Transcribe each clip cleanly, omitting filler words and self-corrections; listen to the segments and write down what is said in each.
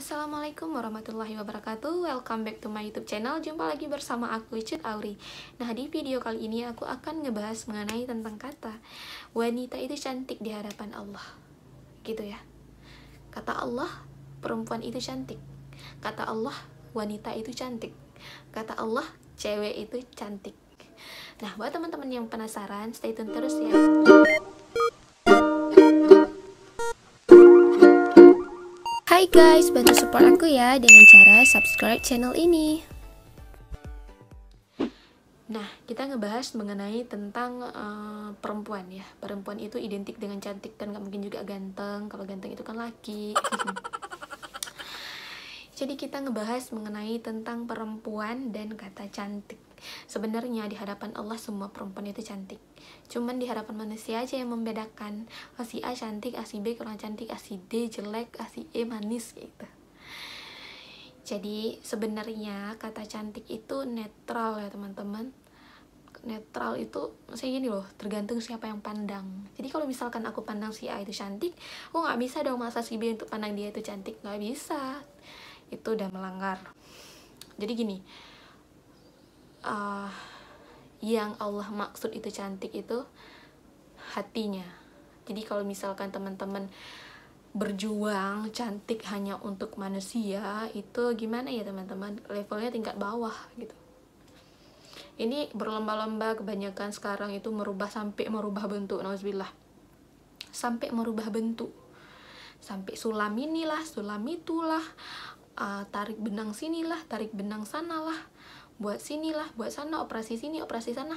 Assalamualaikum warahmatullahi wabarakatuh. Welcome back to my YouTube channel. Jumpa lagi bersama aku Cut Auri. Nah, di video kali ini aku akan ngebahas mengenai tentang kata wanita itu cantik di hadapan Allah. Gitu ya. Kata Allah, perempuan itu cantik. Kata Allah, wanita itu cantik. Kata Allah, cewek itu cantik. Nah, buat teman-teman yang penasaran, stay tune terus ya. Hai guys, bantu support aku ya dengan cara subscribe channel ini. Nah, kita ngebahas mengenai tentang perempuan ya. Perempuan itu identik dengan cantik, kan gak mungkin juga ganteng. Kalau ganteng itu kan laki. Jadi kita ngebahas mengenai tentang perempuan dan kata cantik. Sebenarnya di hadapan Allah semua perempuan itu cantik. Cuman di hadapan manusia aja yang membedakan. Si A cantik, si B kurang cantik, si D jelek, si E manis gitu. Jadi sebenarnya kata cantik itu netral ya teman-teman. Netral itu maksudnya gini loh, tergantung siapa yang pandang. Jadi kalau misalkan aku pandang si A itu cantik, aku nggak bisa dong maksa si B untuk pandang dia itu cantik, nggak bisa. Itu udah melanggar. Jadi gini, yang Allah maksud itu cantik itu hatinya. Jadi kalau misalkan teman-teman berjuang cantik hanya untuk manusia, itu gimana ya teman-teman, levelnya tingkat bawah gitu. Ini berlomba-lomba kebanyakan sekarang itu sampai merubah bentuk, nauzubillah, sampai merubah bentuk, sampai sulam inilah, sulam itulah, tarik benang sinilah, tarik benang sanalah, buat sinilah, buat sana, operasi sini, operasi sana.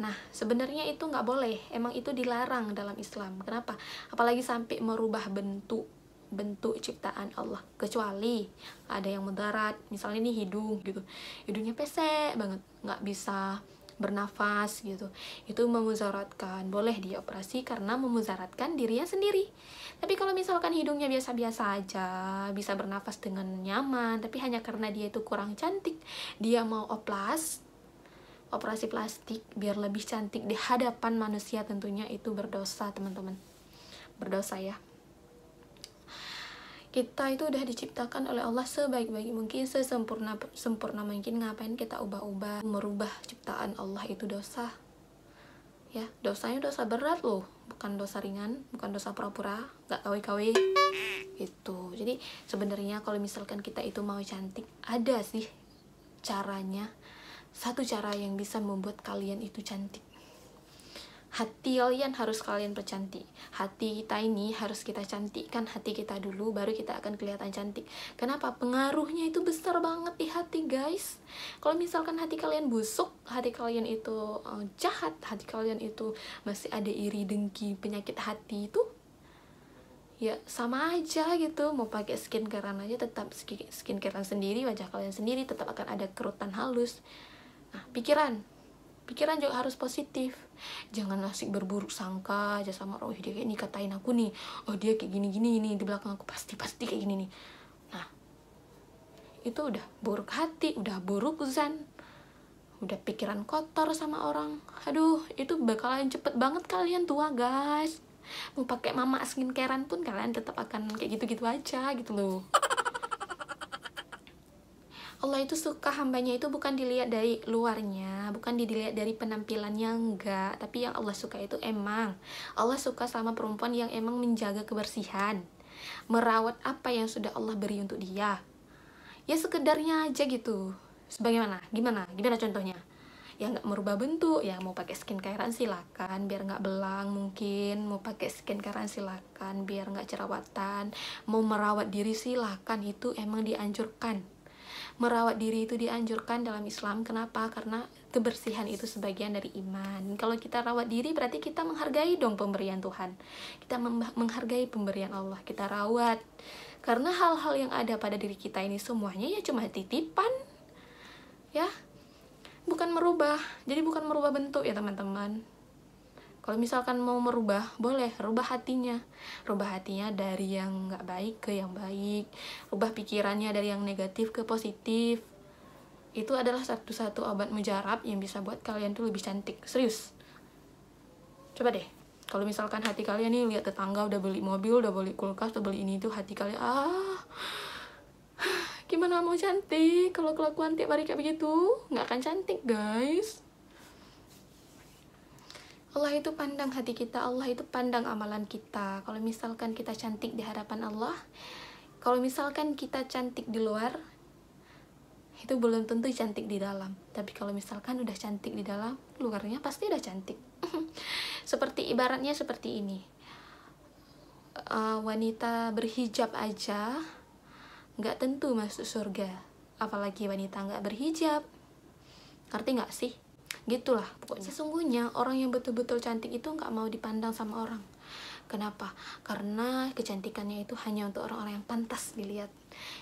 Nah, sebenarnya itu nggak boleh, emang itu dilarang dalam Islam. Kenapa? Apalagi sampai merubah bentuk ciptaan Allah. Kecuali ada yang mudarat, misalnya ini hidung gitu, hidungnya pesek banget, nggak bisa bernafas gitu, itu memudaratkan, boleh dioperasi karena memudaratkan dirinya sendiri. Tapi kalau misalkan hidungnya biasa-biasa aja, bisa bernafas dengan nyaman, tapi hanya karena dia itu kurang cantik, dia mau operasi plastik biar lebih cantik di hadapan manusia, tentunya itu berdosa teman-teman, berdosa ya. Kita itu udah diciptakan oleh Allah sebaik-baik mungkin, sempurna mungkin. Ngapain kita ubah-ubah, merubah ciptaan Allah? Itu dosa ya, dosanya dosa berat loh, bukan dosa ringan, bukan dosa pura-pura gak kawe-kawe gitu. Jadi sebenarnya kalau misalkan kita itu mau cantik, ada sih caranya. Satu cara yang bisa membuat kalian itu cantik, hati kalian harus kalian percantik. Hati kita ini harus kita cantikkan hati kita dulu, baru kita akan kelihatan cantik. Kenapa? Pengaruhnya itu besar banget di hati guys. Kalau misalkan hati kalian busuk, hati kalian itu jahat, hati kalian itu masih ada iri, dengki, penyakit hati, itu ya sama aja gitu. Mau pakai skincarean aja tetap skincarean sendiri, wajah kalian sendiri tetap akan ada kerutan halus. Nah, pikiran juga harus positif. Jangan asik berburuk sangka aja sama orang, dia kayak ini katain aku nih, oh dia kayak gini-gini nih di belakang aku, pasti kayak gini nih. Nah, itu udah buruk hati, udah buruk zan, udah pikiran kotor sama orang. Aduh, itu bakalan cepet banget kalian tua guys. Mau pakai mama skincarean pun kalian tetap akan kayak gitu-gitu aja gitu loh. Allah itu suka hambanya itu bukan dilihat dari luarnya, bukan dilihat dari penampilannya, enggak. Tapi yang Allah suka itu emang Allah suka sama perempuan yang emang menjaga kebersihan, merawat apa yang sudah Allah beri untuk dia. Ya sekedarnya aja gitu. Sebagaimana? Gimana contohnya? Ya nggak merubah bentuk, ya mau pakai skincarean silakan biar nggak belang, mungkin mau pakai skincarean silakan biar nggak jerawatan, mau merawat diri silakan, itu emang dianjurkan. Merawat diri itu dianjurkan dalam Islam. Kenapa? Karena kebersihan itu sebagian dari iman. Kalau kita rawat diri berarti kita menghargai dong pemberian Tuhan, kita menghargai pemberian Allah, kita rawat. Karena hal-hal yang ada pada diri kita ini semuanya ya cuma titipan ya, bukan merubah. Jadi bukan merubah bentuk ya teman-teman. Kalau misalkan mau merubah, boleh rubah hatinya. Rubah hatinya dari yang nggak baik ke yang baik. Rubah pikirannya dari yang negatif ke positif. Itu adalah satu-satu obat mujarab yang bisa buat kalian tuh lebih cantik. Serius. Coba deh. Kalau misalkan hati kalian nih lihat tetangga udah beli mobil, udah beli kulkas, udah beli ini itu, hati kalian Gimana mau cantik kalau kelakuan tiap hari kayak begitu? Nggak akan cantik, guys. Allah itu pandang hati kita, Allah itu pandang amalan kita. Kalau misalkan kita cantik di hadapan Allah, kalau misalkan kita cantik di luar, itu belum tentu cantik di dalam. Tapi kalau misalkan udah cantik di dalam, luarnya pasti udah cantik. Seperti ibaratnya seperti ini. Wanita berhijab aja nggak tentu masuk surga, apalagi wanita nggak berhijab. Ngerti nggak sih? Gitulah pokoknya. Sesungguhnya orang yang betul-betul cantik itu nggak mau dipandang sama orang. Kenapa? Karena kecantikannya itu hanya untuk orang-orang yang pantas dilihat.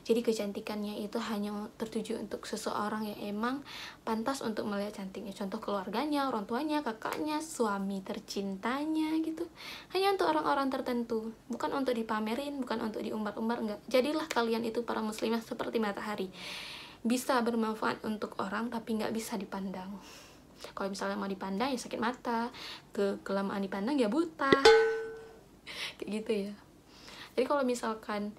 Jadi kecantikannya itu hanya tertuju untuk seseorang yang emang pantas untuk melihat cantiknya. Contoh keluarganya, orang tuanya, kakaknya, suami tercintanya gitu. Hanya untuk orang-orang tertentu. Bukan untuk dipamerin, bukan untuk diumbar-umbar, enggak. Jadilah kalian itu para muslimah seperti matahari. Bisa bermanfaat untuk orang tapi nggak bisa dipandang. Kalau misalnya mau dipandang ya sakit mata, kelamaan dipandang ya buta. Kayak gitu ya. Jadi kalau misalkan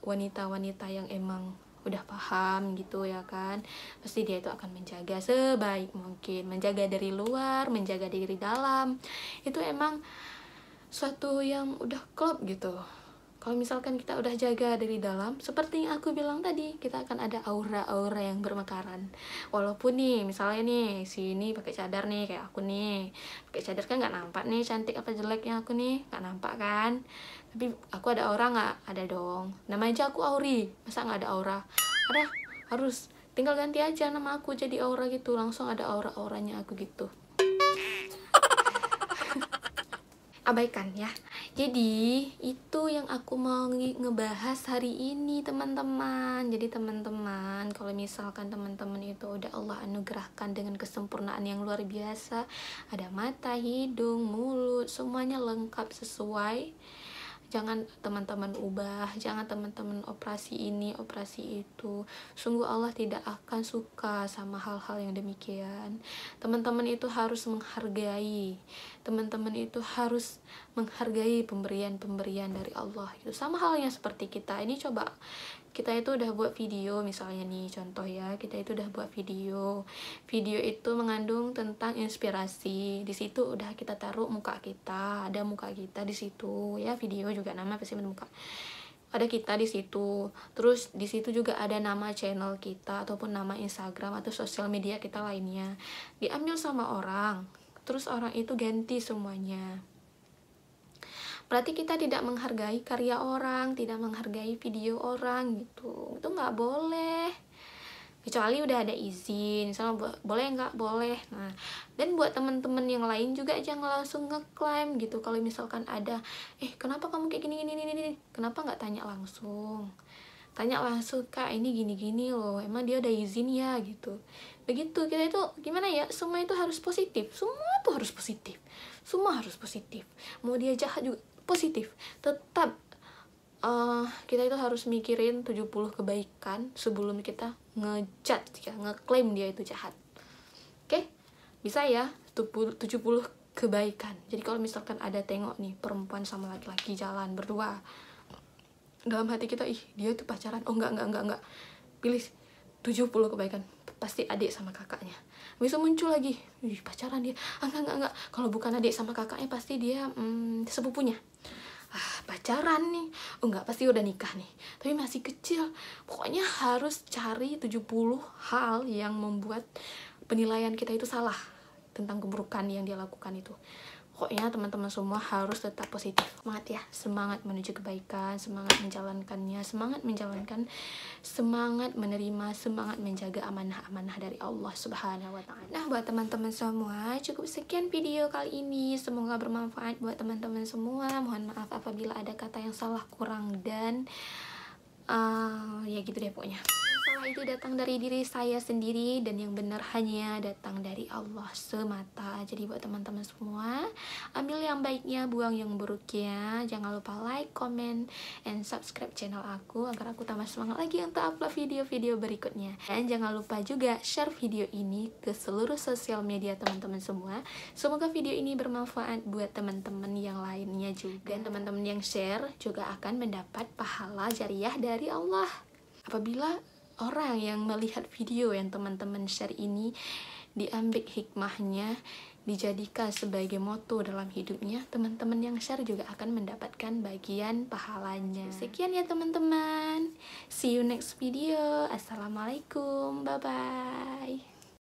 wanita-wanita yang emang udah paham gitu ya kan, pasti dia itu akan menjaga sebaik mungkin, menjaga dari luar, menjaga diri dalam. Itu emang suatu yang udah klop gitu. Kalau misalkan kita udah jaga dari dalam, seperti yang aku bilang tadi, kita akan ada aura-aura yang bermekaran. Walaupun nih, misalnya nih, si ini pakai cadar nih, kayak aku nih. Pakai cadar kan nggak nampak nih, cantik apa jeleknya aku nih, nggak nampak kan. Tapi aku ada aura nggak? Ada dong. Nama aja aku Auri, masa nggak ada aura? Ada, harus. Tinggal ganti aja nama aku jadi aura gitu, langsung ada aura-auranya aku gitu. Abaikan ya. Jadi itu yang aku mau ngebahas hari ini teman-teman. Jadi teman-teman, kalau misalkan teman-teman itu udah Allah anugerahkan dengan kesempurnaan yang luar biasa, ada mata, hidung, mulut, semuanya lengkap sesuai, jangan teman-teman ubah, jangan teman-teman operasi ini, operasi itu. Sungguh Allah tidak akan suka sama hal-hal yang demikian. Teman-teman itu harus menghargai, teman-teman itu harus menghargai pemberian-pemberian dari Allah. Itu sama halnya seperti kita. Ini coba kita itu udah buat video, misalnya nih contoh ya, kita itu udah buat video itu mengandung tentang inspirasi. Di situ udah kita taruh muka kita, ada muka kita di situ ya. Video juga nama pasti muka, ada kita di situ. Terus di situ juga ada nama channel kita ataupun nama Instagram atau sosial media kita lainnya, diambil sama orang, terus orang itu ganti semuanya. Berarti kita tidak menghargai karya orang, tidak menghargai video orang gitu. Itu nggak boleh. Kecuali udah ada izin, misalnya boleh nggak boleh. Nah, dan buat teman-teman yang lain juga jangan langsung ngeklaim gitu. Kalau misalkan ada, kenapa kamu kayak gini, kenapa nggak tanya langsung? Tanya langsung, Kak ini gini-gini loh, emang dia ada izin ya gitu. Begitu, kita itu gimana ya, semua itu harus positif. Semua tuh harus positif. Semua harus positif. Mau dia jahat juga positif. Tetap kita itu harus mikirin 70 kebaikan sebelum kita ngejudge ya, ngeklaim dia itu jahat. Oke? Bisa ya 70 kebaikan. Jadi kalau misalkan ada tengok nih perempuan sama laki-laki jalan berdua, dalam hati kita, dia tuh pacaran. Oh enggak. Pilih 70 kebaikan. Pasti adik sama kakaknya. Bisa muncul lagi, pacaran dia. Enggak. Kalau bukan adik sama kakaknya pasti dia sepupunya. Pacaran nih. Oh enggak, pasti udah nikah nih. Tapi masih kecil. Pokoknya harus cari 70 hal yang membuat penilaian kita itu salah tentang keburukan yang dia lakukan itu. Pokoknya teman-teman semua harus tetap positif. Semangat ya, semangat menuju kebaikan, semangat menjalankannya, semangat menerima, semangat menjaga amanah-amanah dari Allah Subhanahu wa Ta'ala. Nah, buat teman-teman semua, cukup sekian video kali ini. Semoga bermanfaat buat teman-teman semua. Mohon maaf apabila ada kata yang salah, kurang, dan ya gitu deh pokoknya. Salah itu datang dari diri saya sendiri, dan yang benar hanya datang dari Allah semata. Jadi buat teman-teman semua, ambil yang baiknya, buang yang buruknya. Jangan lupa like, comment, and subscribe channel aku agar aku tambah semangat lagi untuk upload video-video berikutnya. Dan jangan lupa juga share video ini ke seluruh sosial media teman-teman semua. Semoga video ini bermanfaat buat teman-teman yang lainnya juga. Dan teman-teman yang share juga akan mendapat pahala jariah dari Allah. Apabila orang yang melihat video yang teman-teman share ini diambil hikmahnya, dijadikan sebagai moto dalam hidupnya, teman-teman yang share juga akan mendapatkan bagian pahalanya. Sekian ya teman-teman, see you next video. Assalamualaikum, bye bye.